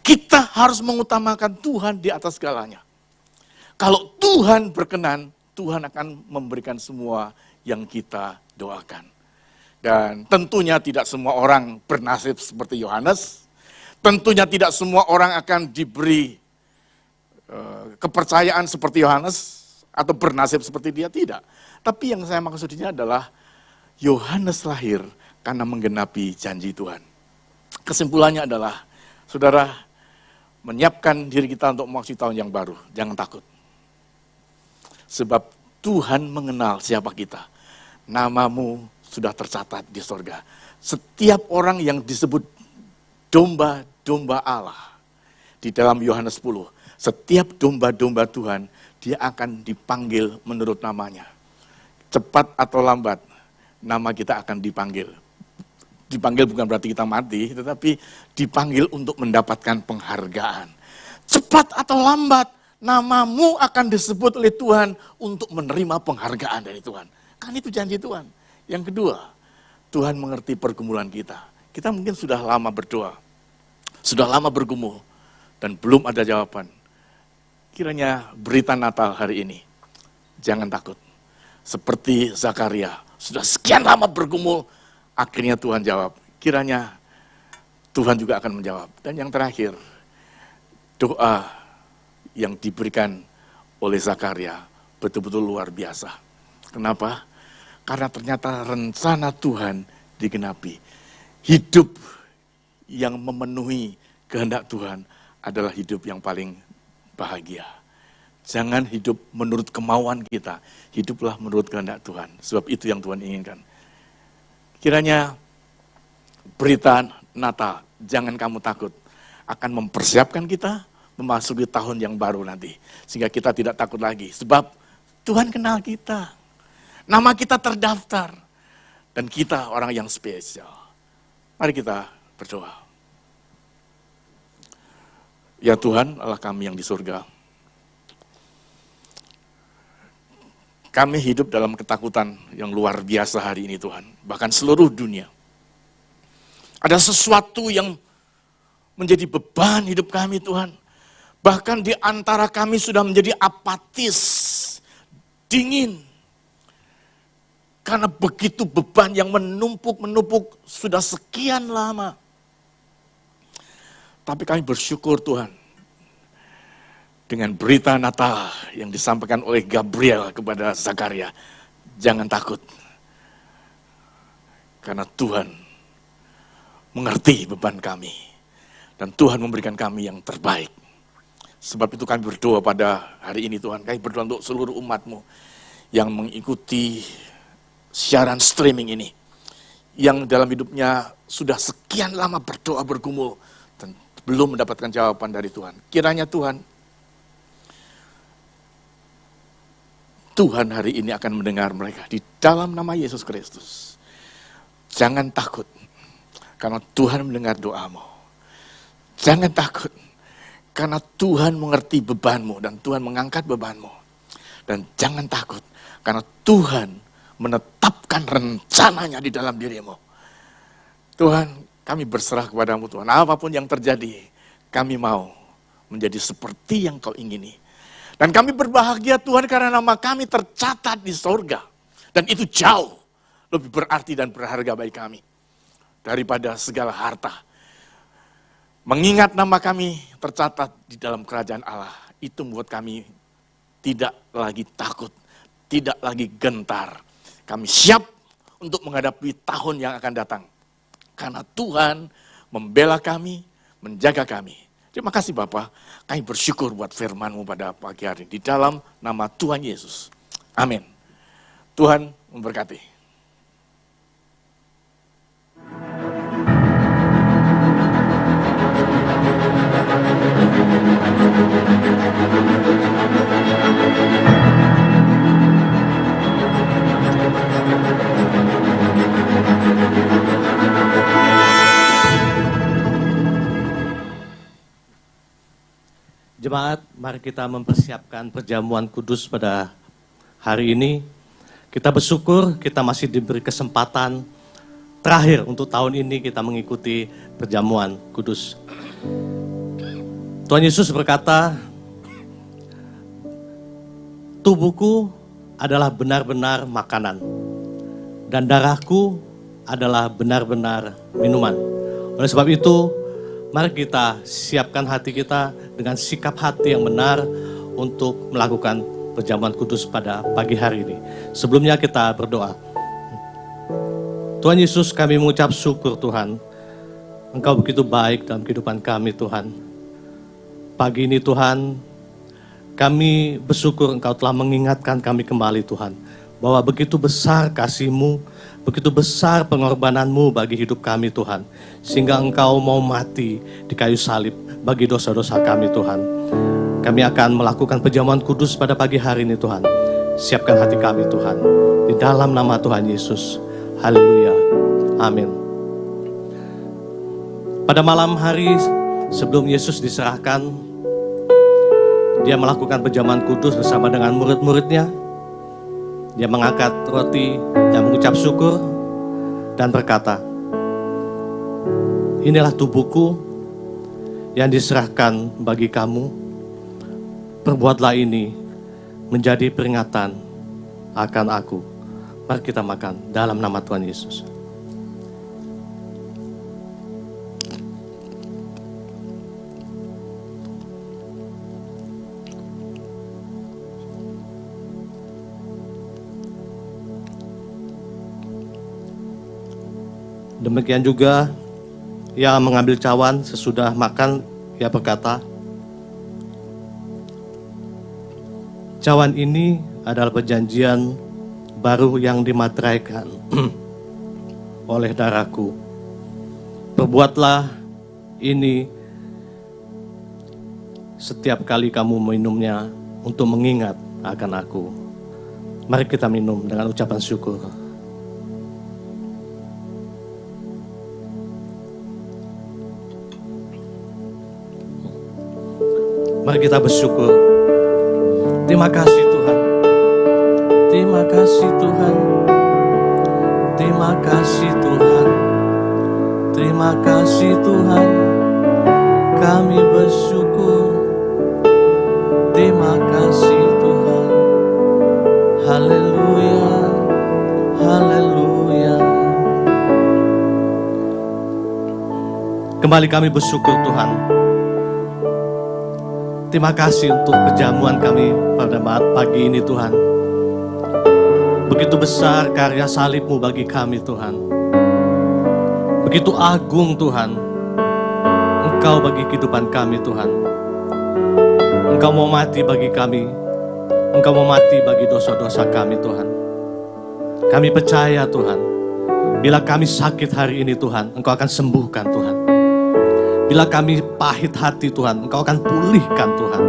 Kita harus mengutamakan Tuhan di atas segalanya. Kalau Tuhan berkenan, Tuhan akan memberikan semua yang kita doakan. Dan tentunya tidak semua orang bernasib seperti Yohanes. Tentunya tidak semua orang akan diberi kepercayaan seperti Yohanes atau bernasib seperti dia, tidak. Tapi yang saya maksudnya adalah Yohanes lahir karena menggenapi janji Tuhan. Kesimpulannya adalah, saudara, menyiapkan diri kita untuk memasuki tahun yang baru. Jangan takut. Sebab Tuhan mengenal siapa kita. Namamu sudah tercatat di sorga. Setiap orang yang disebut domba-domba Allah di dalam Yohanes 10, setiap domba-domba Tuhan, dia akan dipanggil menurut namanya. Cepat atau lambat, nama kita akan dipanggil. Dipanggil bukan berarti kita mati, tetapi dipanggil untuk mendapatkan penghargaan. Cepat atau lambat, namamu akan disebut oleh Tuhan untuk menerima penghargaan dari Tuhan. Kan itu janji Tuhan. Yang kedua, Tuhan mengerti pergumulan kita. Kita mungkin sudah lama berdoa, sudah lama bergumul, dan belum ada jawaban. Kiranya berita Natal hari ini, jangan takut. Seperti Zakaria, sudah sekian lama bergumul, akhirnya Tuhan jawab. Kiranya Tuhan juga akan menjawab. Dan yang terakhir, doa yang diberikan oleh Zakaria betul-betul luar biasa. Kenapa? Karena ternyata rencana Tuhan digenapi. Hidup yang memenuhi kehendak Tuhan adalah hidup yang paling bahagia. Jangan hidup menurut kemauan kita, hiduplah menurut kehendak Tuhan. Sebab itu yang Tuhan inginkan. Kiranya berita Natal, jangan kamu takut, akan mempersiapkan kita memasuki tahun yang baru nanti. Sehingga kita tidak takut lagi, sebab Tuhan kenal kita. Nama kita terdaftar, dan kita orang yang spesial. Mari kita berdoa. Ya Tuhan, Allah kami yang di surga, kami hidup dalam ketakutan yang luar biasa hari ini Tuhan. Bahkan seluruh dunia. Ada sesuatu yang menjadi beban hidup kami Tuhan. Bahkan di antara kami sudah menjadi apatis, dingin. Karena begitu beban yang menumpuk sudah sekian lama. Tapi kami bersyukur Tuhan. Dengan berita Natal yang disampaikan oleh Gabriel kepada Zakaria. Jangan takut. Karena Tuhan mengerti beban kami. Dan Tuhan memberikan kami yang terbaik. Sebab itu kami berdoa pada hari ini Tuhan. Kami berdoa untuk seluruh umat-Mu yang mengikuti siaran streaming ini. Yang dalam hidupnya sudah sekian lama berdoa bergumul. Dan belum mendapatkan jawaban dari Tuhan. Kiranya Tuhan hari ini akan mendengar mereka di dalam nama Yesus Kristus. Jangan takut, karena Tuhan mendengar doamu. Jangan takut, karena Tuhan mengerti bebanmu dan Tuhan mengangkat bebanmu. Dan jangan takut, karena Tuhan menetapkan rencananya di dalam dirimu. Tuhan, kami berserah kepadamu Tuhan. Apapun yang terjadi, kami mau menjadi seperti yang Kau ingini. Dan kami berbahagia Tuhan karena nama kami tercatat di sorga. Dan itu jauh lebih berarti dan berharga bagi kami. Daripada segala harta. Mengingat nama kami tercatat di dalam kerajaan Allah. Itu membuat kami tidak lagi takut. Tidak lagi gentar. Kami siap untuk menghadapi tahun yang akan datang. Karena Tuhan membela kami, menjaga kami. Terima kasih Bapak, kami bersyukur buat firman-Mu pada pagi hari ini. Di dalam nama Tuhan Yesus. Amin. Tuhan memberkati. Jemaat, mari kita mempersiapkan perjamuan kudus pada hari ini. Kita bersyukur kita masih diberi kesempatan terakhir untuk tahun ini kita mengikuti perjamuan kudus. Tuhan Yesus berkata, tubuhku adalah benar-benar makanan dan darahku adalah benar-benar minuman. Oleh sebab itu, mari kita siapkan hati kita dengan sikap hati yang benar untuk melakukan perjamuan kudus pada pagi hari ini. Sebelumnya kita berdoa. Tuhan Yesus, kami mengucap syukur Tuhan. Engkau begitu baik dalam kehidupan kami Tuhan. Pagi ini Tuhan, kami bersyukur Engkau telah mengingatkan kami kembali Tuhan, bahwa begitu besar kasih-Mu, begitu besar pengorbanan-Mu bagi hidup kami Tuhan, sehingga Engkau mau mati di kayu salib bagi dosa-dosa kami Tuhan. Kami akan melakukan perjamuan kudus pada pagi hari ini Tuhan. Siapkan hati kami Tuhan, di dalam nama Tuhan Yesus. Haleluya, amin. Pada malam hari sebelum Yesus diserahkan, Dia melakukan perjamuan kudus bersama dengan murid-muridnya. Dia mengangkat roti dan mengucap syukur dan berkata, inilah tubuhku yang diserahkan bagi kamu. Perbuatlah ini menjadi peringatan akan aku. Mari kita makan dalam nama Tuhan Yesus. Demikian juga ia mengambil cawan sesudah makan, ia berkata, cawan ini adalah perjanjian baru yang dimateraikan oleh darahku. Perbuatlah ini setiap kali kamu minumnya untuk mengingat akan aku. Mari kita minum dengan ucapan syukur. Mari kita bersyukur. Terima kasih Tuhan. Terima kasih Tuhan. Terima kasih Tuhan. Terima kasih Tuhan. Kami bersyukur. Terima kasih Tuhan. Haleluya. Haleluya. Kembali kami bersyukur Tuhan. Terima kasih untuk perjamuan kami pada pagi ini Tuhan. Begitu besar karya salib-Mu bagi kami Tuhan. Begitu agung Tuhan Engkau bagi kehidupan kami Tuhan. Engkau mau mati bagi kami. Engkau mau mati bagi dosa-dosa kami Tuhan. Kami percaya Tuhan, bila kami sakit hari ini Tuhan, Engkau akan sembuhkan Tuhan. Bila kami pahit hati Tuhan, Engkau akan pulihkan Tuhan.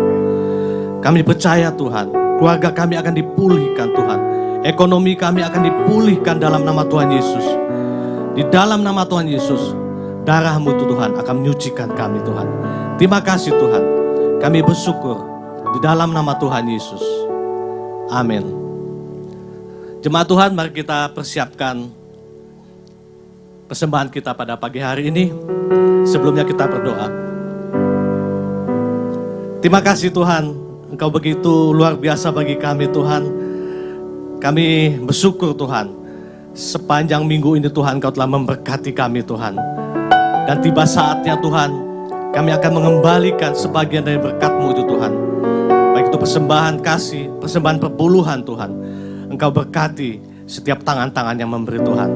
Kami percaya Tuhan, keluarga kami akan dipulihkan Tuhan. Ekonomi kami akan dipulihkan dalam nama Tuhan Yesus. Di dalam nama Tuhan Yesus, darah-Mu Tuhan akan menyucikan kami Tuhan. Terima kasih Tuhan. Kami bersyukur di dalam nama Tuhan Yesus. Amin. Jemaat Tuhan, mari kita persiapkan persembahan kita pada pagi hari ini. Sebelumnya kita berdoa. Terima kasih Tuhan, Engkau begitu luar biasa bagi kami Tuhan. Kami bersyukur Tuhan, sepanjang minggu ini Tuhan Engkau telah memberkati kami Tuhan. Dan tiba saatnya Tuhan, kami akan mengembalikan sebagian dari berkat-Mu itu Tuhan. Baik itu persembahan kasih, persembahan perpuluhan Tuhan. Engkau berkati setiap tangan-tangan yang memberi Tuhan.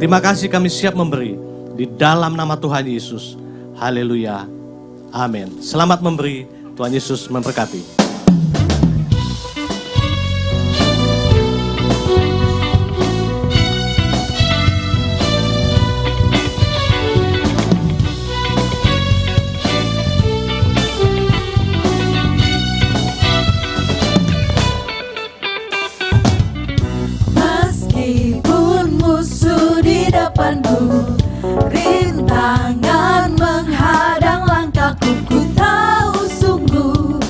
Terima kasih, kami siap memberi. Di dalam nama Tuhan Yesus. Haleluya. Amin. Selamat memberi. Tuhan Yesus memberkati. Meskipun musuh di depanku, rintangan menghadang langkahku, ku tahu sungguh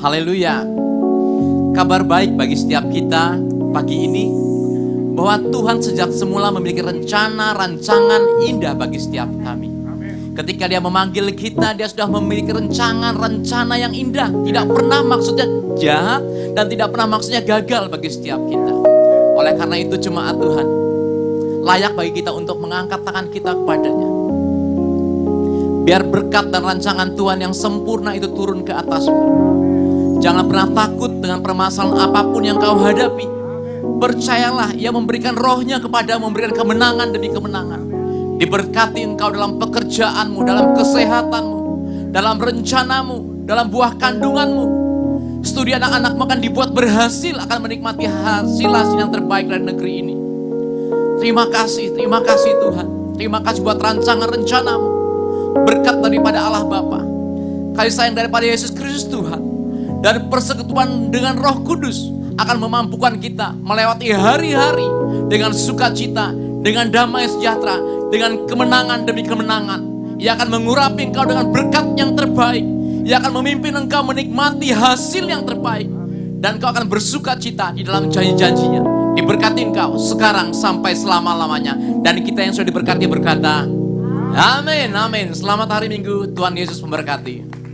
Haleluya. Kabar baik bagi setiap kita pagi ini, bahwa Tuhan sejak semula memiliki rencana, rancangan indah bagi setiap kami. Ketika Dia memanggil kita, Dia sudah memiliki rencana yang indah. Tidak pernah maksudnya jahat dan tidak pernah maksudnya gagal bagi setiap kita. Oleh karena itu jemaat Tuhan, layak bagi kita untuk mengangkat tangan kita kepadanya. Biar berkat dan rancangan Tuhan yang sempurna itu turun ke atasmu. Jangan pernah takut dengan permasalahan apapun yang kau hadapi. Percayalah, Ia memberikan rohnya kepadamu, memberikan kemenangan demi kemenangan. Diberkati engkau dalam pekerjaanmu, dalam kesehatanmu, dalam rencanamu, dalam buah kandunganmu. Studi anak-anakmu akan dibuat berhasil, akan menikmati hasil-hasil yang terbaik dari negeri ini. Terima kasih Tuhan. Terima kasih buat rancangan rencanamu. Berkat daripada Allah Bapa, kasih sayang daripada Yesus Kristus Tuhan, dan persekutuan dengan Roh Kudus akan memampukan kita melewati hari-hari dengan sukacita, dengan damai sejahtera, dengan kemenangan demi kemenangan. Ia akan mengurapi engkau dengan berkat yang terbaik. Ia akan memimpin engkau menikmati hasil yang terbaik. Dan engkau akan bersukacita di dalam janji-janjinya. Diberkati engkau sekarang sampai selama-lamanya. Dan kita yang sudah diberkati berkata, amin, amin. Selamat hari Minggu, Tuhan Yesus memberkati.